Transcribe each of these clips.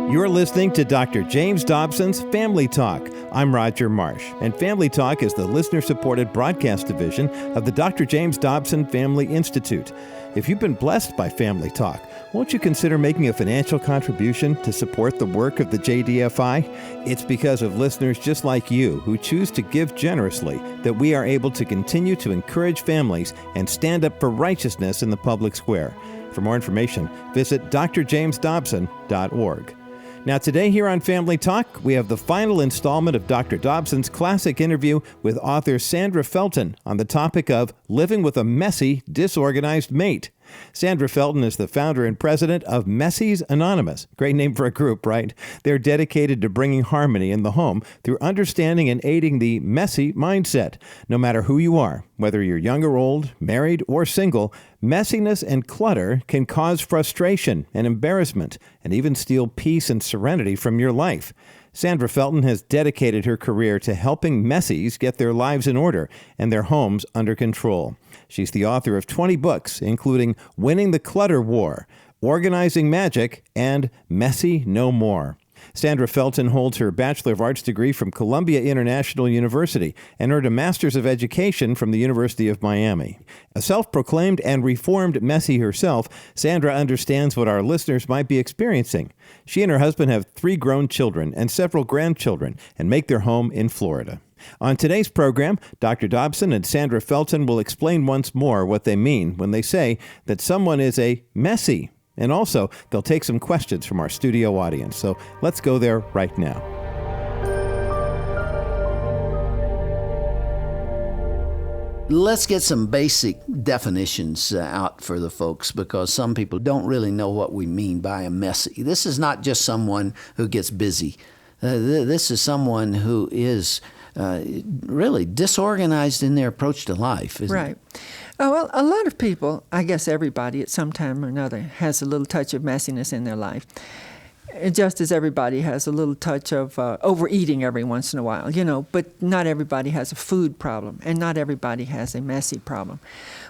You're listening to Dr. James Dobson's Family Talk. I'm Roger Marsh, and Family Talk is the listener-supported broadcast division of the Dr. James Dobson Family Institute. If you've been blessed by Family Talk, won't you consider making a financial contribution to support the work of the JDFI? It's because of listeners just like you who choose to give generously that we are able to continue to encourage families and stand up for righteousness in the public square. For more information, visit drjamesdobson.org. Now today here on Family Talk, we have the final installment of Dr. Dobson's classic interview with author Sandra Felton on the topic of living with a messy, disorganized mate. Sandra Felton is the founder and president of Messies Anonymous. Great name for a group, right? They're dedicated to bringing harmony in the home through understanding and aiding the messy mindset. No matter who you are, whether you're young or old, married or single, messiness and clutter can cause frustration and embarrassment and even steal peace and serenity from your life. Sandra Felton has dedicated her career to helping messies get their lives in order and their homes under control. She's the author of 20 books, including Winning the Clutter War, Organizing Magic, and Messie No More. Sandra Felton holds her Bachelor of Arts degree from Columbia International University and earned a Master's of Education from the University of Miami. A self-proclaimed and reformed Messie herself, Sandra understands what our listeners might be experiencing. She and her husband have 3 grown children and several grandchildren and make their home in Florida. On today's program, Dr. Dobson and Sandra Felton will explain once more what they mean when they say that someone is a messie. And also, they'll take some questions from our studio audience. So let's go there right now. Let's get some basic definitions out for the folks, because some people don't really know what we mean by a messie. This is not just someone who gets busy. This is someone who is really disorganized in their approach to life, isn't it? Oh, well, a lot of people, I guess everybody at some time or another, has a little touch of messiness in their life. Just as everybody has a little touch of overeating every once in a while, but not everybody has a food problem, and not everybody has a messy problem.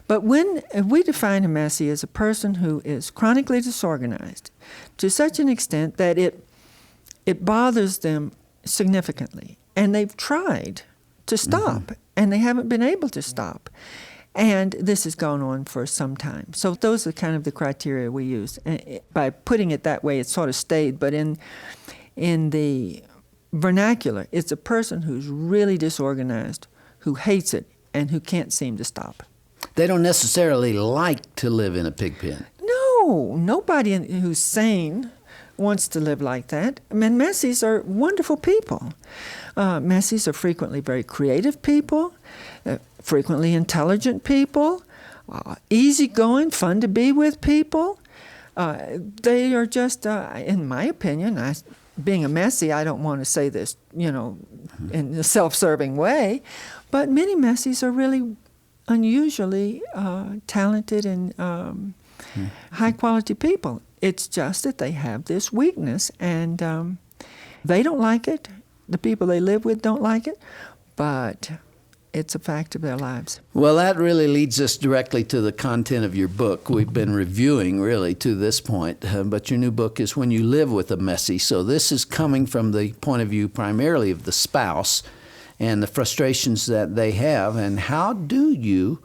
But when we define a messie as a person who is chronically disorganized to such an extent that it bothers them significantly, and they've tried to stop, and they haven't been able to stop. And this has gone on for some time. So those are kind of the criteria we use. And by putting it that way, it sort of stayed. But in the vernacular, it's a person who's really disorganized, who hates it, and who can't seem to stop. They don't necessarily like to live in a pig pen. No, nobody who's sane wants to live like that. I mean, messies are wonderful people. Messies are frequently very creative people, frequently intelligent people, easygoing, fun to be with people. They are just, in my opinion, being a messie, I don't want to say this, in a self-serving way, but many messies are really unusually talented and high-quality people. It's just that they have this weakness, and they don't like it. The people they live with don't like it, but it's a fact of their lives. Well, that really leads us directly to the content of your book. We've been reviewing, really, to this point, but your new book is When You Live with a Messie. So this is coming from the point of view primarily of the spouse and the frustrations that they have, and how do you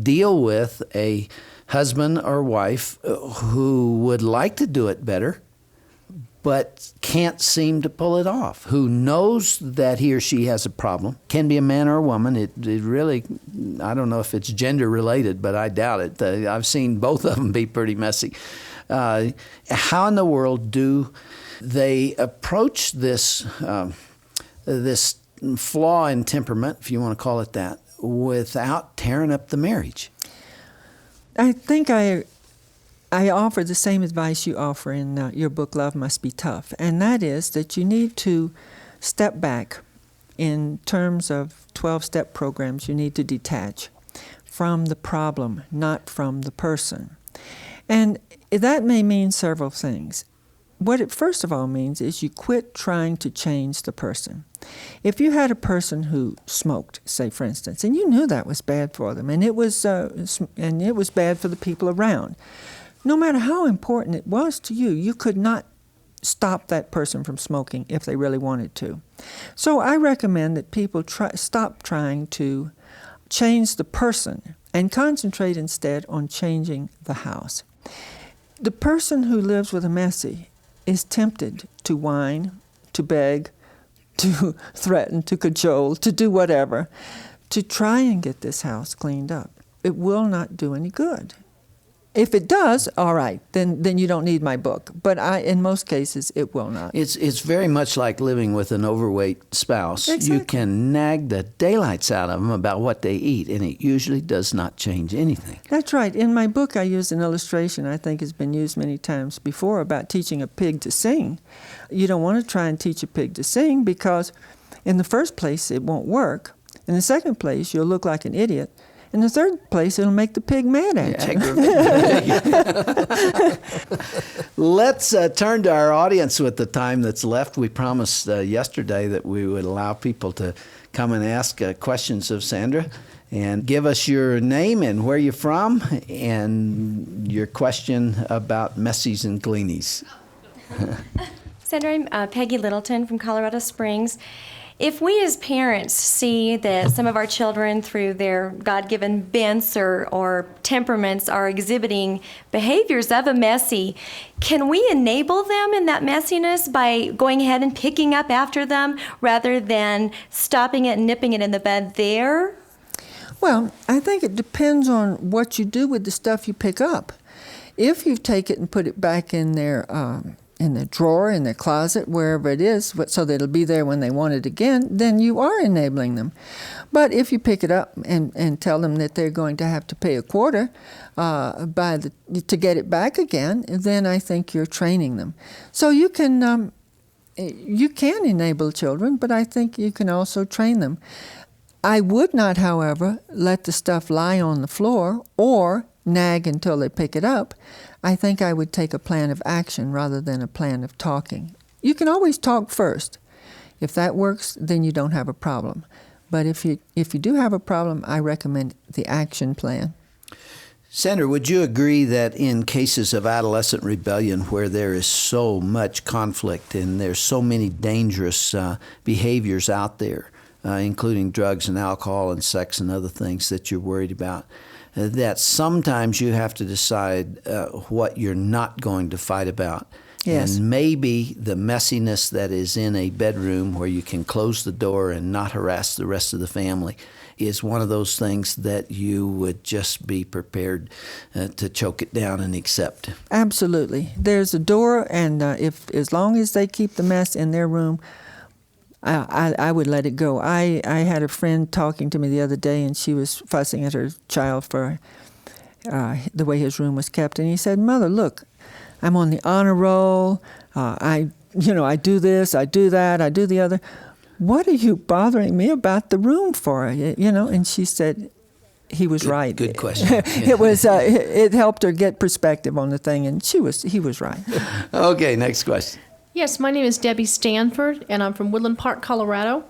deal with a husband or wife who would like to do it better, but can't seem to pull it off, who knows that he or she has a problem, can be a man or a woman. It really, I don't know if it's gender related, but I doubt it. I've seen both of them be pretty messy. How in the world do they approach this flaw in temperament, if you want to call it that, without tearing up the marriage? I think I offer the same advice you offer in your book, Love Must Be Tough, and that is that you need to step back. In terms of 12-step programs, you need to detach from the problem, not from the person. And that may mean several things. What it first of all means is you quit trying to change the person. If you had a person who smoked, say for instance, and you knew that was bad for them, and it was bad for the people around, no matter how important it was to you, you could not stop that person from smoking if they really wanted to. So I recommend that people stop trying to change the person and concentrate instead on changing the house. The person who lives with a Messie is tempted to whine, to beg, to threaten, to cajole, to do whatever, to try and get this house cleaned up. It will not do any good. If it does, all right, then you don't need my book. But in most cases, it will not. It's very much like living with an overweight spouse. Exactly. You can nag the daylights out of them about what they eat, and it usually does not change anything. That's right. In my book, I used an illustration I think has been used many times before about teaching a pig to sing. You don't want to try and teach a pig to sing because, in the first place, it won't work. In the second place, you'll look like an idiot. In the third place, it'll make the pig mad at you. Let's turn to our audience with the time that's left. We promised yesterday that we would allow people to come and ask questions of Sandra. And give us your name and where you're from and your question about Messies and Gleanies. Sandra, I'm Peggy Littleton from Colorado Springs. If we as parents see that some of our children, through their God-given bents or temperaments, are exhibiting behaviors of a Messie, can we enable them in that messiness by going ahead and picking up after them rather than stopping it and nipping it in the bud there? Well, I think it depends on what you do with the stuff you pick up. If you take it and put it back in the drawer, in their closet, wherever it is, so that it'll be there when they want it again, then you are enabling them. But if you pick it up and tell them that they're going to have to pay a quarter to get it back again, then I think you're training them. So you can enable children, but I think you can also train them. I would not, however, let the stuff lie on the floor or nag until they pick it up. I think I would take a plan of action rather than a plan of talking. You can always talk first. If that works, then you don't have a problem. But if you do have a problem, I recommend the action plan. Sandra, would you agree that in cases of adolescent rebellion where there is so much conflict and there's so many dangerous behaviors out there, including drugs and alcohol and sex and other things that you're worried about, that sometimes you have to decide what you're not going to fight about? Yes. And maybe the messiness that is in a bedroom where you can close the door and not harass the rest of the family is one of those things that you would just be prepared to choke it down and accept. Absolutely. There's a door, and as long as they keep the mess in their room, I would let it go. I had a friend talking to me the other day, and she was fussing at her child for the way his room was kept. And he said, "Mother, look, I'm on the honor roll. I do this, I do that, I do the other. What are you bothering me about the room for? And she said, he was right. Good question. It helped her get perspective on the thing, and he was right. Okay, next question. Yes, my name is Debbie Stanford, and I'm from Woodland Park, Colorado.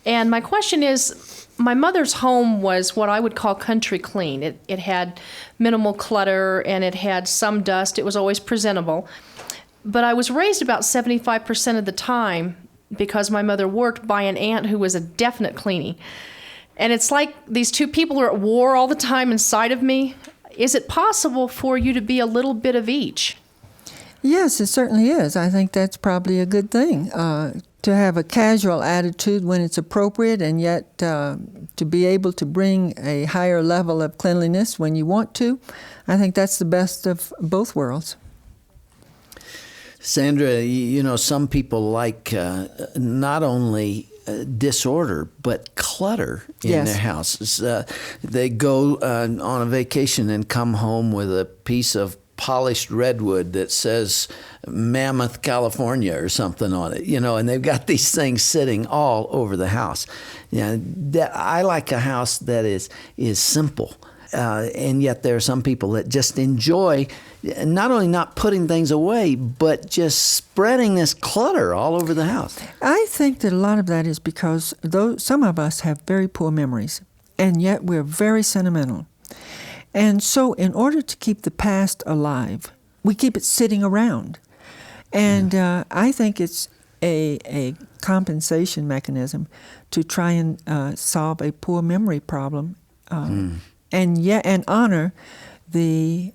And my question is, my mother's home was what I would call country clean. It had minimal clutter, and it had some dust. It was always presentable. But I was raised about 75% of the time, because my mother worked, by an aunt who was a definite cleanie. And it's like these two people are at war all the time inside of me. Is it possible for you to be a little bit of each? Yes, it certainly is. I think that's probably a good thing, to have a casual attitude when it's appropriate, and yet to be able to bring a higher level of cleanliness when you want to. I think that's the best of both worlds. Sandra, some people like not only disorder, but clutter in Yes. their houses. They go on a vacation and come home with a piece of polished redwood that says Mammoth, California or something on it, and they've got these things sitting all over the house. I like a house that is simple. And yet there are some people that just enjoy not only not putting things away, but just spreading this clutter all over the house. I think that a lot of that is because some of us have very poor memories, and yet we're very sentimental. And so in order to keep the past alive, we keep it sitting around. And I think it's a compensation mechanism to try and solve a poor memory problem, and honor the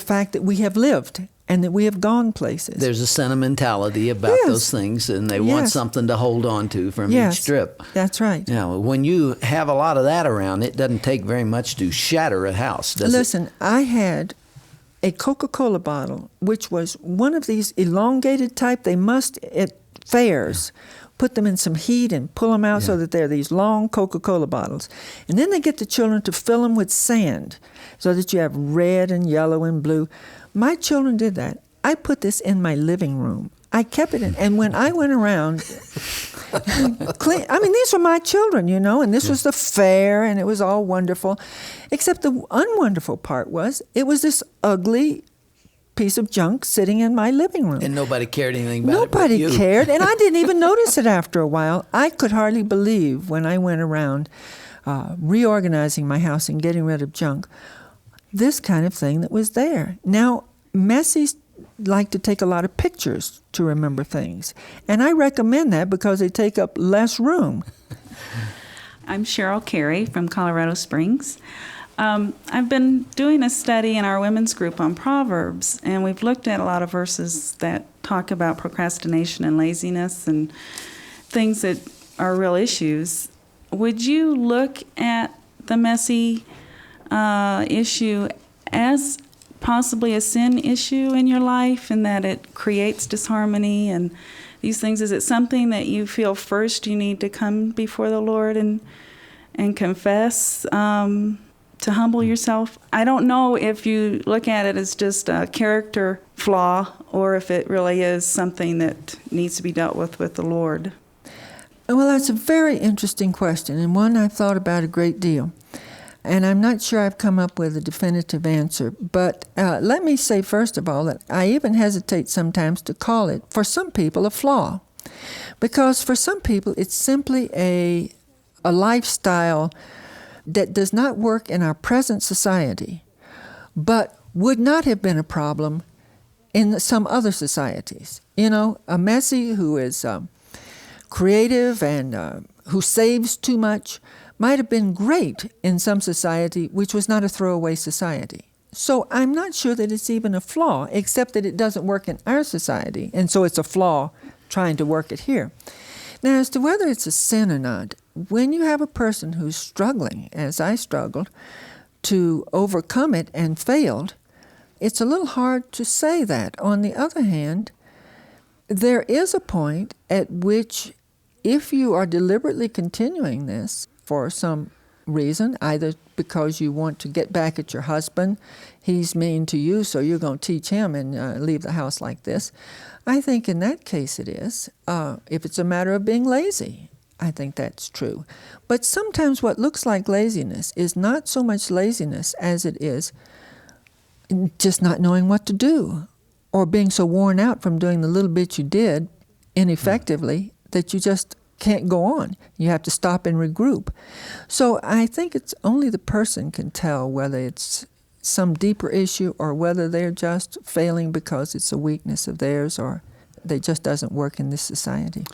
fact that we have lived and that we have gone places. There's a sentimentality about those things, and they want something to hold on to from each trip. That's right. Yeah, when you have a lot of that around, it doesn't take very much to shatter a house, does it? Listen, I had a Coca-Cola bottle, which was one of these elongated type. They must, at fairs, put them in some heat and pull them out so that they're these long Coca-Cola bottles. And then they get the children to fill them with sand so that you have red and yellow and blue. My children did that. I put this in my living room. I kept it in, and when I went around, these were my children, and this was the fair, and it was all wonderful. Except the unwonderful part was, it was this ugly piece of junk sitting in my living room. And nobody cared anything about Nobody it but you. cared, and I didn't even notice it after a while. I could hardly believe when I went around reorganizing my house and getting rid of junk, this kind of thing that was there. Now, Messies like to take a lot of pictures to remember things, and I recommend that because they take up less room. I'm Cheryl Carey from Colorado Springs. I've been doing a study in our women's group on Proverbs, and we've looked at a lot of verses that talk about procrastination and laziness and things that are real issues. Would you look at the messy issue as possibly a sin issue in your life, and that it creates disharmony and these things? Is it something that you feel first you need to come before the Lord and confess, to humble yourself? I don't know if you look at it as just a character flaw or if it really is something that needs to be dealt with the Lord. Well, that's a very interesting question, and one I've thought about a great deal. And I'm not sure I've come up with a definitive answer. But let me say, first of all, that I even hesitate sometimes to call it, for some people, a flaw. Because for some people, it's simply a lifestyle that does not work in our present society, but would not have been a problem in some other societies. A Messie who is creative and who saves too much might have been great in some society which was not a throwaway society. So I'm not sure that it's even a flaw, except that it doesn't work in our society, and so it's a flaw trying to work it here. Now, as to whether it's a sin or not, when you have a person who's struggling, as I struggled, to overcome it and failed, it's a little hard to say that. On the other hand, there is a point at which, if you are deliberately continuing this for some reason, either because you want to get back at your husband, he's mean to you, so you're going to teach him and leave the house like this. I think in that case it is. If it's a matter of being lazy, I think that's true. But sometimes what looks like laziness is not so much laziness as it is just not knowing what to do, or being so worn out from doing the little bit you did ineffectively that you just can't go on. You have to stop and regroup. So I think it's only the person can tell whether it's some deeper issue or whether they're just failing because it's a weakness of theirs or they just doesn't work in this society.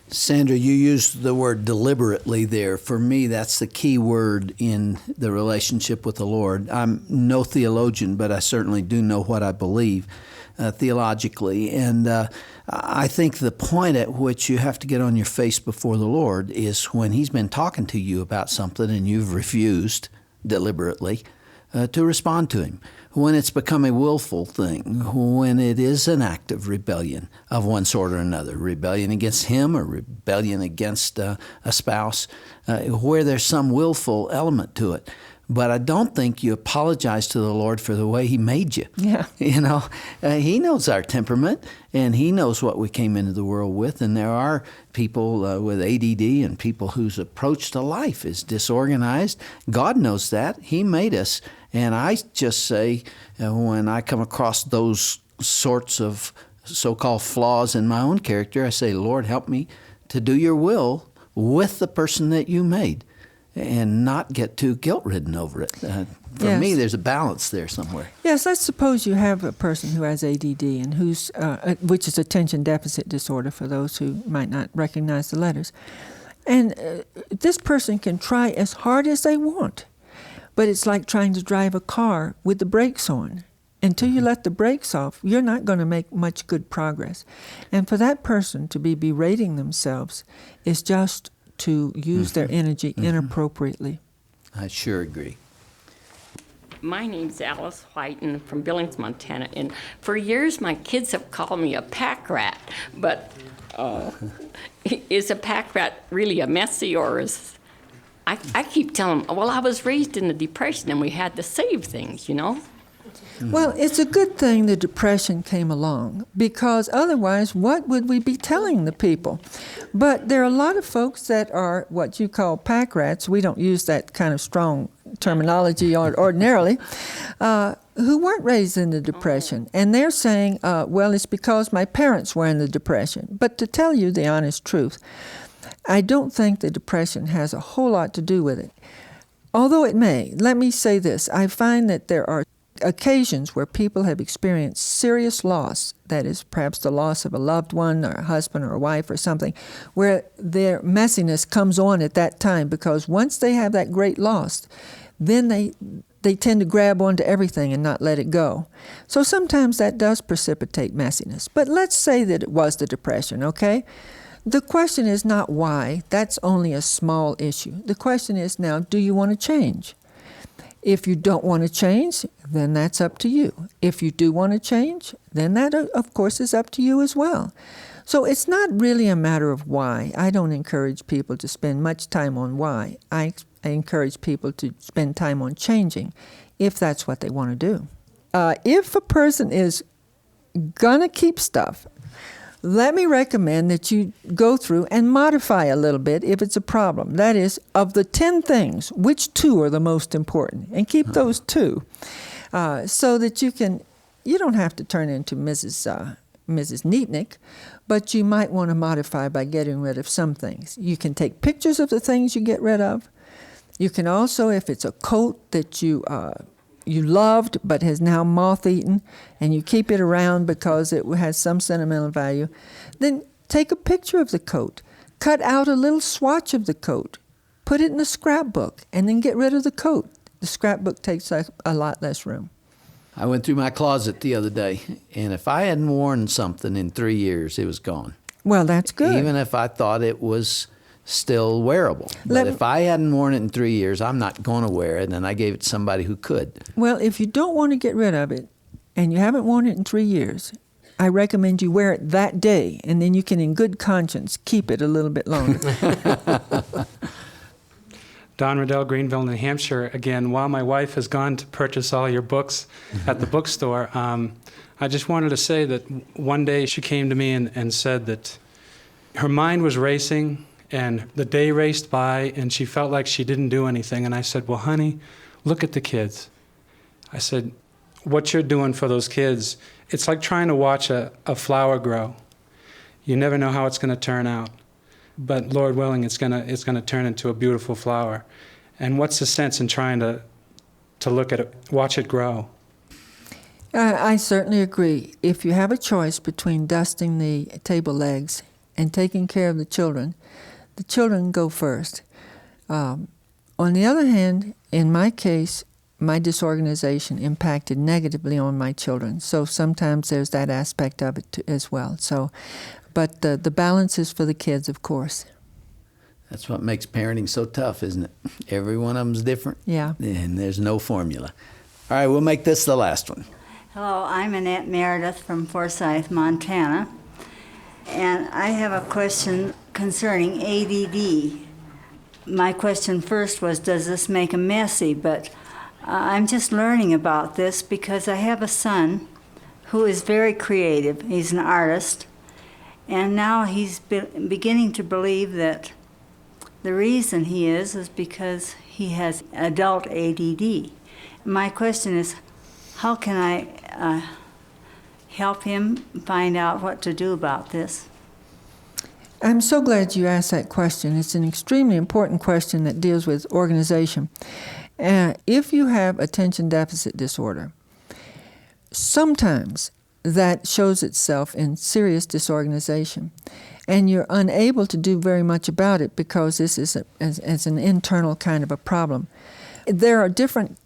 Sandra, you used the word deliberately there. For me, that's the key word in the relationship with the Lord. I'm no theologian, but I certainly do know what I believe theologically. And I think the point at which you have to get on your face before the Lord is when He's been talking to you about something and you've refused deliberately to respond to Him. When it's become a willful thing, when it is an act of rebellion of one sort or another, rebellion against Him or rebellion against a spouse, where there's some willful element to it. But I don't think you apologize to the Lord for the way He made you. Yeah. He knows our temperament, and He knows what we came into the world with. And there are people with ADD and people whose approach to life is disorganized. God knows that. He made us. And I just say, when I come across those sorts of so-called flaws in my own character, I say, Lord, help me to do your will with the person that you made. and not get too guilt-ridden over it. For me, there's a balance there somewhere. Yes, let's suppose you have a person who has ADD and who's, which is attention deficit disorder for those who might not recognize the letters. And this person can try as hard as they want, but it's like trying to drive a car with the brakes on. Until you let the brakes off, you're not going to make much good progress. And for that person to be berating themselves is just to use their energy inappropriately. I sure agree. My name's Alice Whiten from Billings, Montana, and for years my kids have called me a pack rat, but is a pack rat really a Messie, or is... I keep telling them, well, I was raised in the Depression and we had to save things, you know? Well, it's a good thing the Depression came along, because otherwise, what would we be telling the people? But there are a lot of folks that are what you call pack rats. We don't use that kind of strong terminology ordinarily, who weren't raised in the Depression. And they're saying, well, it's because my parents were in the Depression. But to tell you the honest truth, I don't think the Depression has a whole lot to do with it. Although it may. Let me say this. I find that there are occasions where people have experienced serious loss, that is perhaps the loss of a loved one or a husband or a wife or something, where their messiness comes on at that time, because once they have that great loss, then they tend to grab onto everything and not let it go. So sometimes that does precipitate messiness. But let's say that it was the Depression, okay? The question is not why. That's only a small issue. The question is now, do you want to change? If you don't want to change, then that's up to you. If you do want to change, then that, of course, is up to you as well. So it's not really a matter of why. I don't encourage people to spend much time on why. I encourage people to spend time on changing, if that's what they want to do. If a person is going to keep stuff, let me recommend that you go through and modify a little bit if it's a problem. That is, of the 10 things, which 2 are the most important? And keep those 2 so that you don't have to turn into Mrs. Neatnick, but you might want to modify by getting rid of some things. You can take pictures of the things you get rid of. You can also, if it's a coat that you loved but has now moth-eaten, and you keep it around because it has some sentimental value, then take a picture of the coat, cut out a little swatch of the coat, put it in a scrapbook, and then get rid of the coat. The scrapbook takes a lot less room. I went through my closet the other day, and if I hadn't worn something in 3 years, it was gone. Well, that's good. Even if I thought it was still wearable. But if I hadn't worn it in 3 years, I'm not going to wear it, and I gave it to somebody who could. Well, if you don't want to get rid of it, and you haven't worn it in 3 years, I recommend you wear it that day, and then you can, in good conscience, keep it a little bit longer. Don Riddell, Greenville, New Hampshire. Again, while my wife has gone to purchase all your books at the bookstore, I just wanted to say that one day she came to me and said that her mind was racing, and the day raced by, and she felt like she didn't do anything. And I said, well, honey, look at the kids. I said, what you're doing for those kids, it's like trying to watch a flower grow. You never know how it's going to turn out. But Lord willing, it's going to turn into a beautiful flower. And what's the sense in trying to look at it, watch it grow? I certainly agree. If you have a choice between dusting the table legs and taking care of the children go first. On the other hand, in my case, my disorganization impacted negatively on my children. So sometimes there's that aspect of it as well. So, but the balance is for the kids, of course. That's what makes parenting so tough, isn't it? Every one of them's different. Yeah. And there's no formula. All right, we'll make this the last one. Hello, I'm Annette Meredith from Forsyth, Montana. And I have a question concerning ADD. My question first was, does this make a Messie? But I'm just learning about this because I have a son who is very creative. He's an artist. And now he's beginning to believe that the reason he is because he has adult ADD. My question is, how can I help him find out what to do about this? I'm so glad you asked that question. It's an extremely important question that deals with organization. If you have attention deficit disorder, sometimes that shows itself in serious disorganization, and you're unable to do very much about it because this is an internal kind of a problem. There are different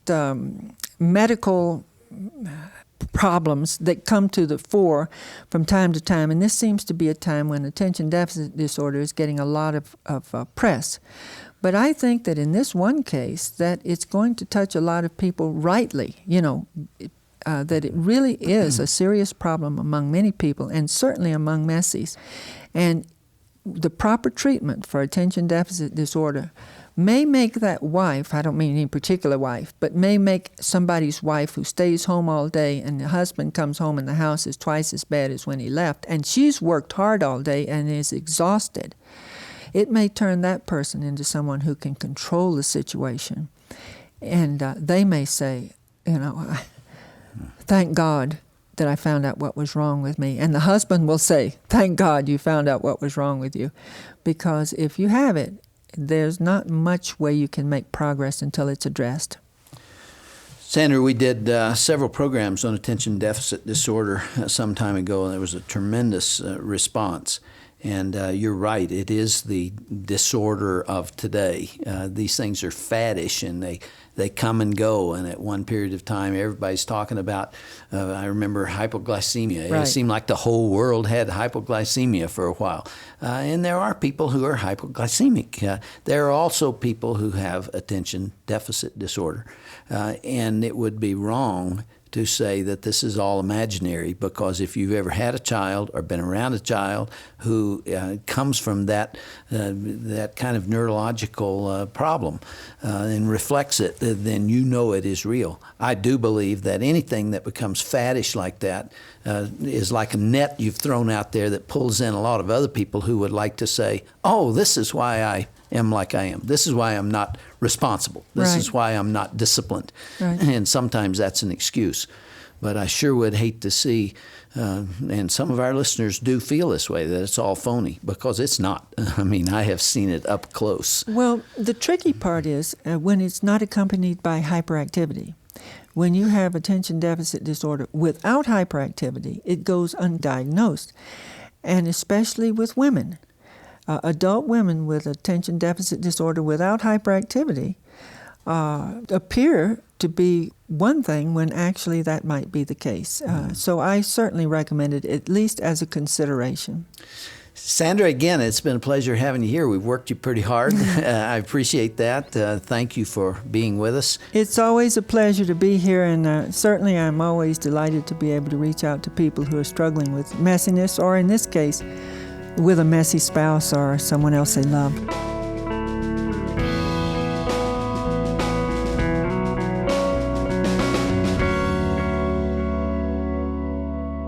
medical problems that come to the fore from time to time, and this seems to be a time when attention deficit disorder is getting a lot of press. But I think that in this one case, that it's going to touch a lot of people rightly, that it really is a serious problem among many people, and certainly among Messies. And the proper treatment for attention deficit disorder may make that wife, I don't mean any particular wife, but may make somebody's wife who stays home all day and the husband comes home and the house is twice as bad as when he left, and she's worked hard all day and is exhausted. It may turn that person into someone who can control the situation. And they may say, thank God that I found out what was wrong with me. And the husband will say, thank God you found out what was wrong with you. Because if you have it, there's not much way you can make progress until it's addressed. Sandra, we did several programs on attention deficit disorder some time ago, and there was a tremendous response. And you're right, it is the disorder of today. These things are faddish, and they come and go, and at one period of time everybody's talking about, I remember hypoglycemia. Right. It seemed like the whole world had hypoglycemia for a while. And there are people who are hypoglycemic. There are also people who have attention deficit disorder. And it would be wrong to say that this is all imaginary, because if you've ever had a child or been around a child who comes from that kind of neurological problem and reflects it, then you know it is real. I do believe that anything that becomes faddish like that is like a net you've thrown out there that pulls in a lot of other people who would like to say, oh, this is why I am like I am. This is why I'm not responsible. This is why I'm not disciplined. Right. And sometimes that's an excuse. But I sure would hate to see, and some of our listeners do feel this way, that it's all phony, because it's not. I mean, I have seen it up close. Well, the tricky part is when it's not accompanied by hyperactivity. When you have attention deficit disorder without hyperactivity, it goes undiagnosed, and especially with women. Adult women with attention deficit disorder without hyperactivity appear to be one thing when actually that might be the case. So I certainly recommend it, at least as a consideration. Sandra, again, it's been a pleasure having you here. We've worked you pretty hard. I appreciate that. Thank you for being with us. It's always a pleasure to be here, and certainly I'm always delighted to be able to reach out to people who are struggling with messiness, or in this case, with a messy spouse or someone else they love.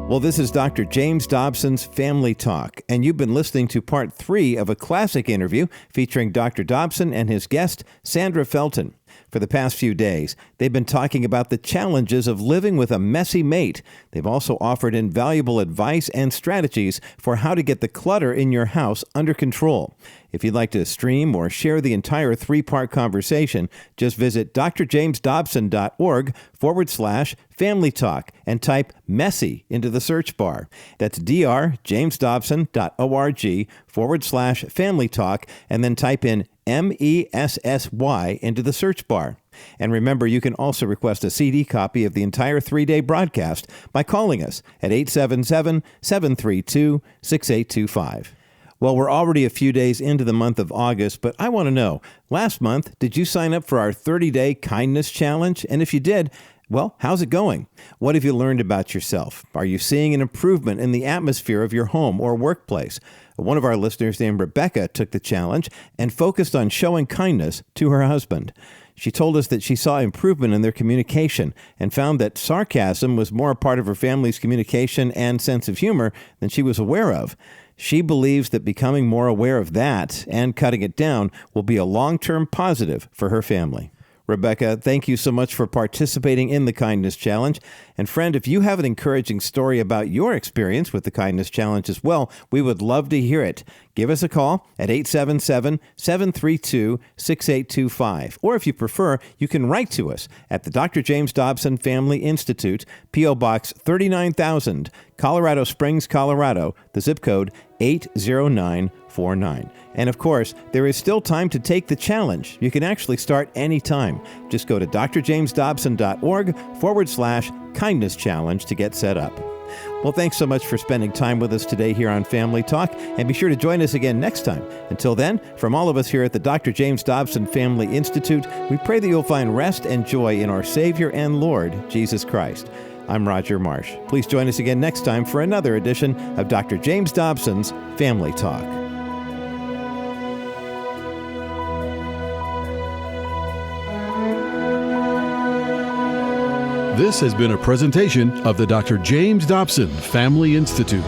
Well, this is Dr. James Dobson's Family Talk, and you've been listening to part 3 of a classic interview featuring Dr. Dobson and his guest, Sandra Felton. For the past few days, they've been talking about the challenges of living with a messy mate. They've also offered invaluable advice and strategies for how to get the clutter in your house under control. If you'd like to stream or share the entire 3-part conversation, just visit drjamesdobson.org/Family Talk and type Messy into the search bar. That's drjamesdobson.org/Family Talk, and then type in MESSY into the search bar. And remember, you can also request a CD copy of the entire 3-day broadcast by calling us at 877-732-6825. Well, we're already a few days into the month of August, but I want to know, last month, did you sign up for our 30-day kindness challenge? And if you did, well, how's it going? What have you learned about yourself? Are you seeing an improvement in the atmosphere of your home or workplace? One of our listeners named Rebecca took the challenge and focused on showing kindness to her husband. She told us that she saw improvement in their communication and found that sarcasm was more a part of her family's communication and sense of humor than she was aware of. She believes that becoming more aware of that and cutting it down will be a long-term positive for her family. Rebecca, thank you so much for participating in the Kindness Challenge. And friend, if you have an encouraging story about your experience with the Kindness Challenge as well, we would love to hear it. Give us a call at 877-732-6825. Or if you prefer, you can write to us at the Dr. James Dobson Family Institute, P.O. Box 39,000, Colorado Springs, Colorado, the zip code 80949. And of course, there is still time to take the challenge. You can actually start anytime. Just go to drjamesdobson.org/kindness challenge to get set up. Well, thanks so much for spending time with us today here on Family Talk, and be sure to join us again next time. Until then, from all of us here at the Dr. James Dobson Family Institute, we pray that you'll find rest and joy in our Savior and Lord, Jesus Christ. I'm Roger Marsh. Please join us again next time for another edition of Dr. James Dobson's Family Talk. This has been a presentation of the Dr. James Dobson Family Institute.